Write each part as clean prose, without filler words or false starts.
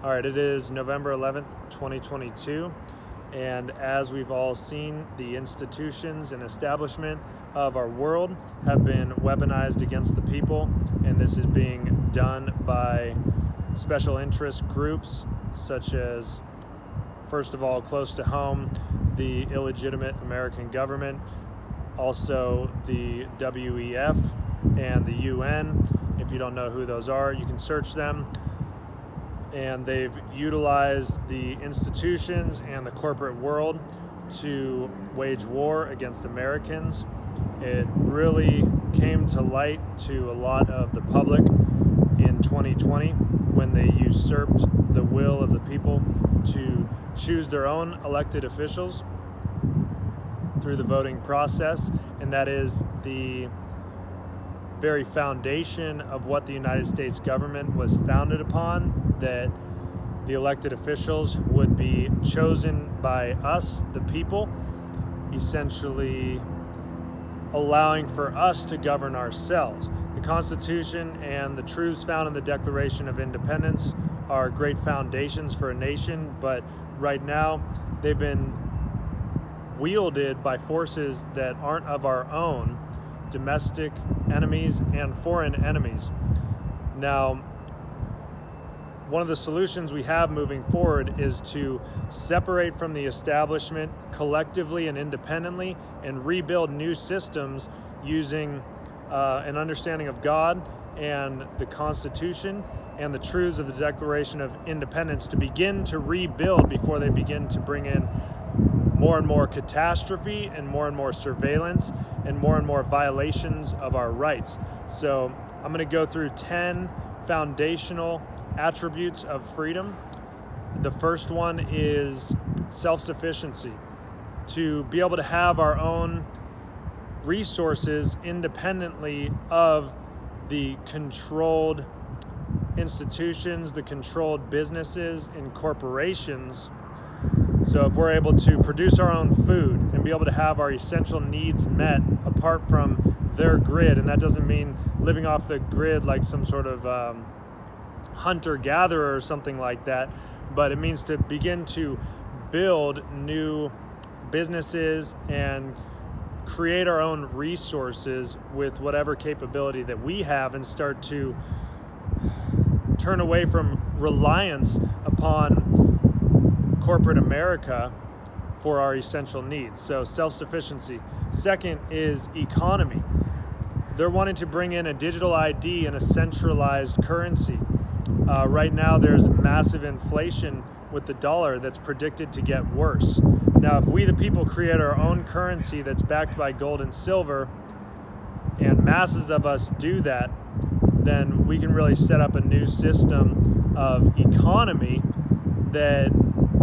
All right, it is November 11th, 2022, and as we've all seen, the institutions and establishment of our world have been weaponized against the people, and this is being done by special interest groups such as, first of all, close to home, the illegitimate American government, also the WEF and the UN. If you don't know who those are, you can search them. And they've utilized the institutions and the corporate world to wage war against Americans. It really came to light to a lot of the public in 2020 when they usurped the will of the people to choose their own elected officials through the voting process, and that is the very foundation of what the United States government was founded upon, that the elected officials would be chosen by us, the people, essentially allowing for us to govern ourselves. The Constitution and the truths found in the Declaration of Independence are great foundations for a nation, but right now they've been wielded by forces that aren't of our own, domestic enemies and foreign enemies. Now, one of the solutions we have moving forward is to separate from the establishment collectively and independently and rebuild new systems using an understanding of God and the Constitution and the truths of the Declaration of Independence to begin to rebuild before they begin to bring in more and more catastrophe and more surveillance and more violations of our rights. So I'm going to go through 10 foundational attributes of freedom. The first one is self-sufficiency. To be able to have our own resources independently of the controlled institutions, the controlled businesses and corporations. So if we're able to produce our own food and be able to have our essential needs met apart from their grid, and that doesn't mean living off the grid like some sort of hunter-gatherer or something like that, but it means to begin to build new businesses and create our own resources with whatever capability that we have and start to turn away from reliance upon corporate America for our essential needs. So self-sufficiency. Second is economy. They're wanting to bring in a digital ID and a centralized currency. Right now there's massive inflation with the dollar that's predicted to get worse. Now if we the people create our own currency that's backed by gold and silver, and masses of us do that, then we can really set up a new system of economy that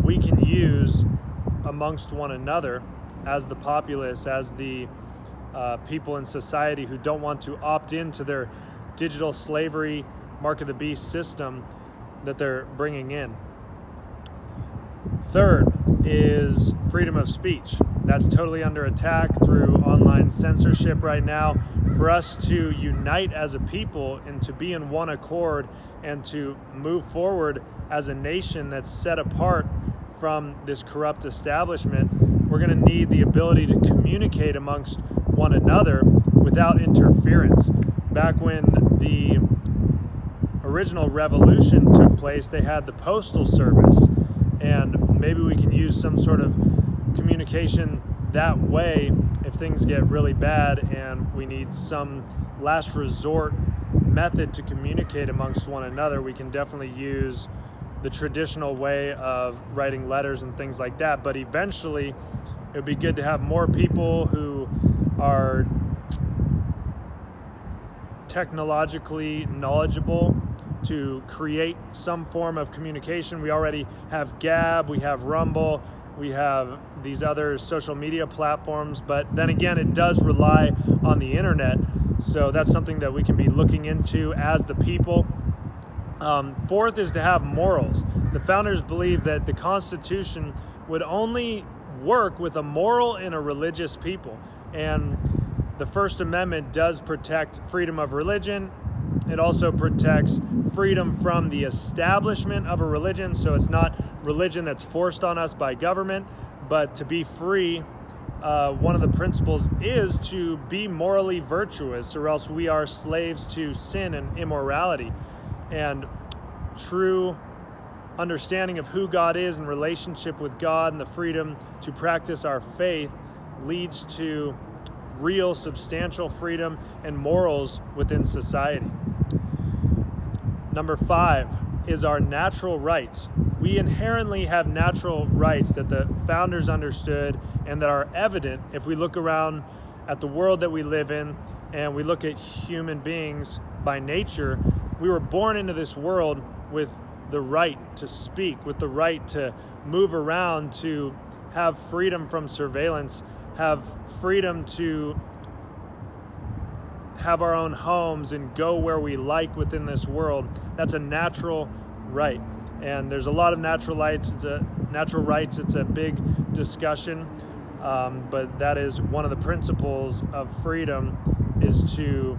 we can use amongst one another as the populace, as the people in society who don't want to opt into their digital slavery, mark of the beast system that they're bringing in. Third is freedom of speech. That's totally under attack through online censorship right now. For us to unite as a people and to be in one accord and to move forward as a nation that's set apart from this corrupt establishment, we're going to need the ability to communicate amongst one another without interference. Back when the original revolution took place, they had the postal service, and maybe we can use some sort of communication that way if things get really bad and we need some last resort method to communicate amongst one another. We can definitely use the traditional way of writing letters and things like that, but eventually it would be good to have more people who are technologically knowledgeable to create some form of communication. We already have Gab, we have Rumble, we have these other social media platforms, but then again, it does rely on the internet. So that's something that we can be looking into as the people. Fourth is to have morals. The founders believed that the Constitution would only work with a moral and a religious people. And the First Amendment does protect freedom of religion It also protects freedom from the establishment of a religion. So it's not religion that's forced on us by government, but to be free, one of the principles is to be morally virtuous, or else we are slaves to sin and immorality. And true understanding of who God is in relationship with God and the freedom to practice our faith leads to real substantial freedom and morals within society. Number 5 is our natural rights. We inherently have natural rights that the founders understood and that are evident if we look around at the world that we live in and we look at human beings by nature. We were born into this world with the right to speak, with the right to move around, to have freedom from surveillance, have freedom to have our own homes and go where we like within this world. That's a natural right. And there's a lot of natural rights. It's a big discussion, but that is one of the principles of freedom, is to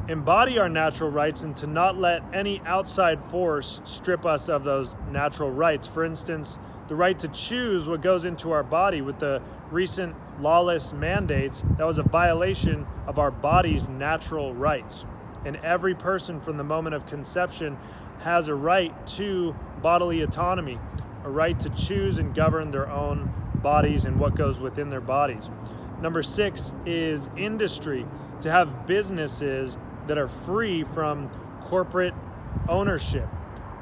embody our natural rights and to not let any outside force strip us of those natural rights. For instance, the right to choose what goes into our body. With the recent lawless mandates, that was a violation of our body's natural rights. And every person from the moment of conception has a right to bodily autonomy, a right to choose and govern their own bodies and what goes within their bodies. Number 6 is industry, to have businesses that are free from corporate ownership,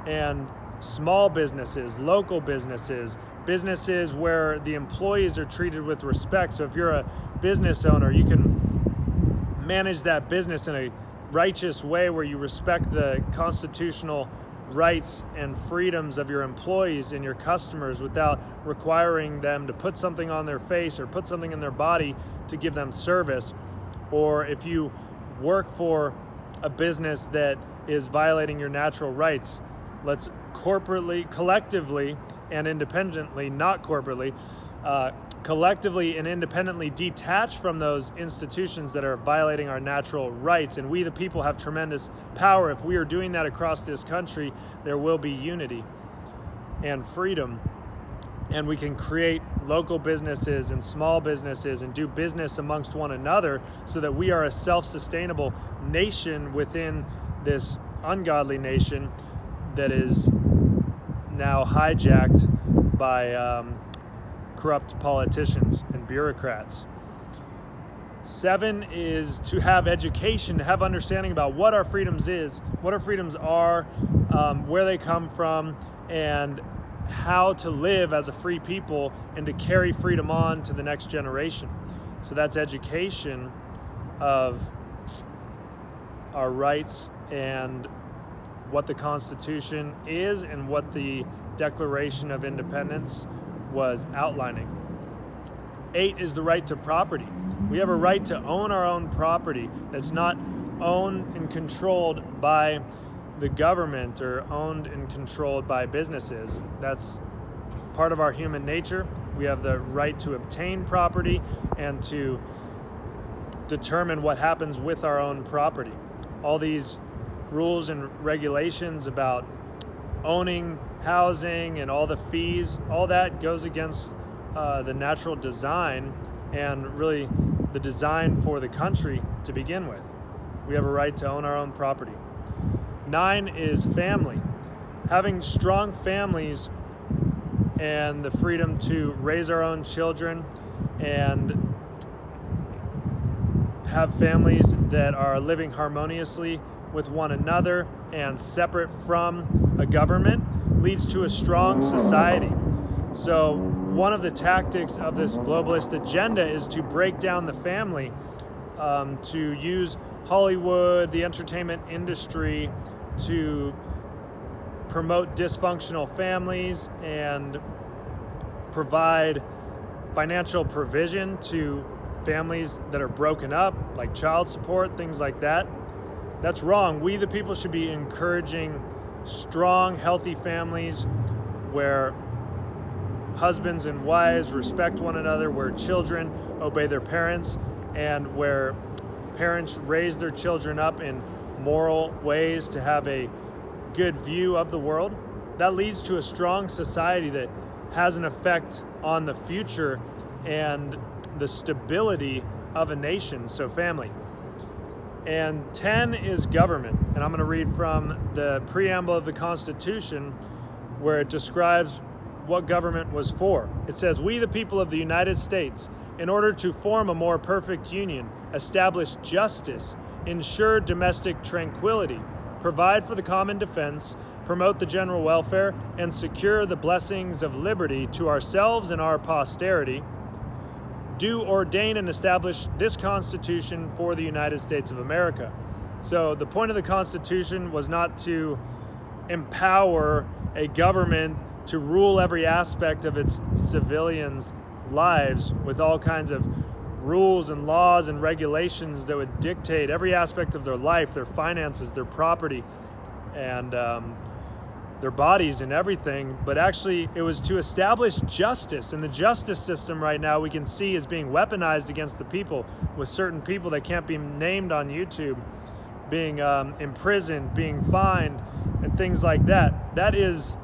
and small businesses, local businesses, businesses where the employees are treated with respect. So if you're a business owner, you can manage that business in a righteous way where you respect the constitutional rights and freedoms of your employees and your customers without requiring them to put something on their face or put something in their body to give them service. Or if you work for a business that is violating your natural rights, let's collectively and independently, not corporately, collectively and independently detach from those institutions that are violating our natural rights. And we, the people, have tremendous power. If we are doing that across this country, there will be unity and freedom. And we can create local businesses and small businesses and do business amongst one another so that we are a self-sustainable nation within this ungodly nation that is now hijacked by corrupt politicians and bureaucrats. 7 is to have education, to have understanding about what our freedoms are, where they come from, and how to live as a free people and to carry freedom on to the next generation. So that's education of our rights and what the Constitution is and what the Declaration of Independence was outlining. 8 is the right to property. We have a right to own our own property that's not owned and controlled by the government or owned and controlled by businesses. That's part of our human nature. We have the right to obtain property and to determine what happens with our own property. All these rules and regulations about owning housing and all the fees, all that goes against the natural design and really the design for the country to begin with. We have a right to own our own property. 9 is family. Having strong families and the freedom to raise our own children and have families that are living harmoniously with one another and separate from a government leads to a strong society. So one of the tactics of this globalist agenda is to break down the family, to use Hollywood, the entertainment industry, to promote dysfunctional families and provide financial provision to families that are broken up, like child support, things like that. That's wrong. We, the people, should be encouraging strong, healthy families where husbands and wives respect one another, where children obey their parents, and where parents raise their children up in moral ways, to have a good view of the world. That leads to a strong society that has an effect on the future and the stability of a nation, so family. And 10 is government. And I'm going to read from the preamble of the Constitution, where it describes what government was for. It says, "We, the people of the United States, in order to form a more perfect union, establish justice, ensure domestic tranquility, provide for the common defense, promote the general welfare, and secure the blessings of liberty to ourselves and our posterity, do ordain and establish this Constitution for the United States of America." So the point of the Constitution was not to empower a government to rule every aspect of its civilians' lives with all kinds of rules and laws and regulations that would dictate every aspect of their life, their finances, their property, and their bodies and everything. But actually it was to establish justice, and the justice system right now we can see is being weaponized against the people, with certain people that can't be named on YouTube being imprisoned, being fined, and things like that. That is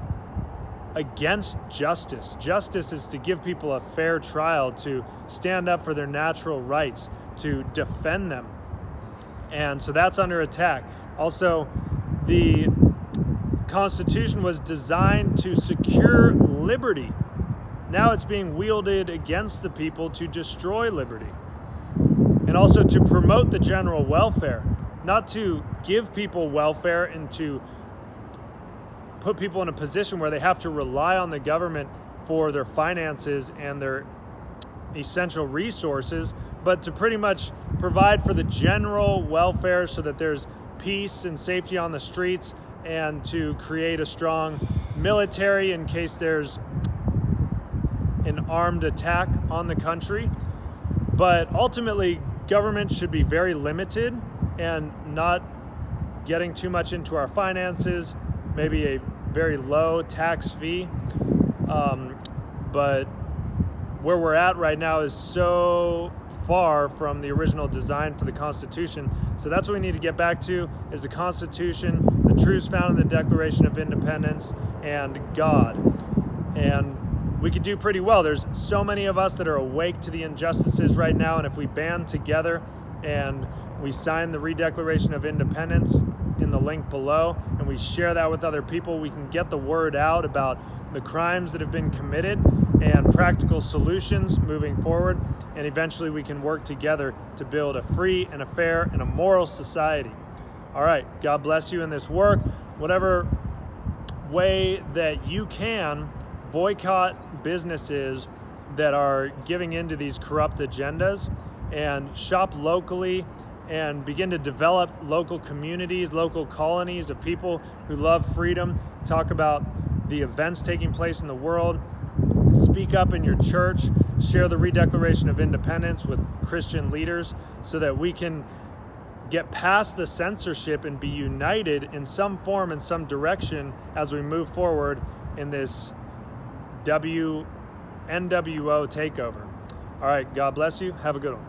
against justice. Justice is to give people a fair trial, to stand up for their natural rights, to defend them. And so that's under attack. Also, the Constitution was designed to secure liberty. Now it's being wielded against the people to destroy liberty. And also to promote the general welfare, not to give people welfare and to put people in a position where they have to rely on the government for their finances and their essential resources, but to pretty much provide for the general welfare so that there's peace and safety on the streets, and to create a strong military in case there's an armed attack on the country. But ultimately, government should be very limited and not getting too much into our finances, maybe a very low tax fee. But where we're at right now is so far from the original design for the Constitution. So that's what we need to get back to, is the Constitution, the truths found in the Declaration of Independence, and God. And we could do pretty well. There's so many of us that are awake to the injustices right now, and if we band together and we sign the Redeclaration of Independence in the link below, and we share that with other people, we can get the word out about the crimes that have been committed and practical solutions moving forward, and eventually we can work together to build a free and a fair and a moral society. All right, God bless you in this work. Whatever way that you can, boycott businesses that are giving into these corrupt agendas, and shop locally and begin to develop local communities, local colonies of people who love freedom. Talk about the events taking place in the world. Speak up in your church. Share the Redeclaration of Independence with Christian leaders so that we can get past the censorship and be united in some form, in some direction, as we move forward in this NWO takeover. All right, God bless you. Have a good one.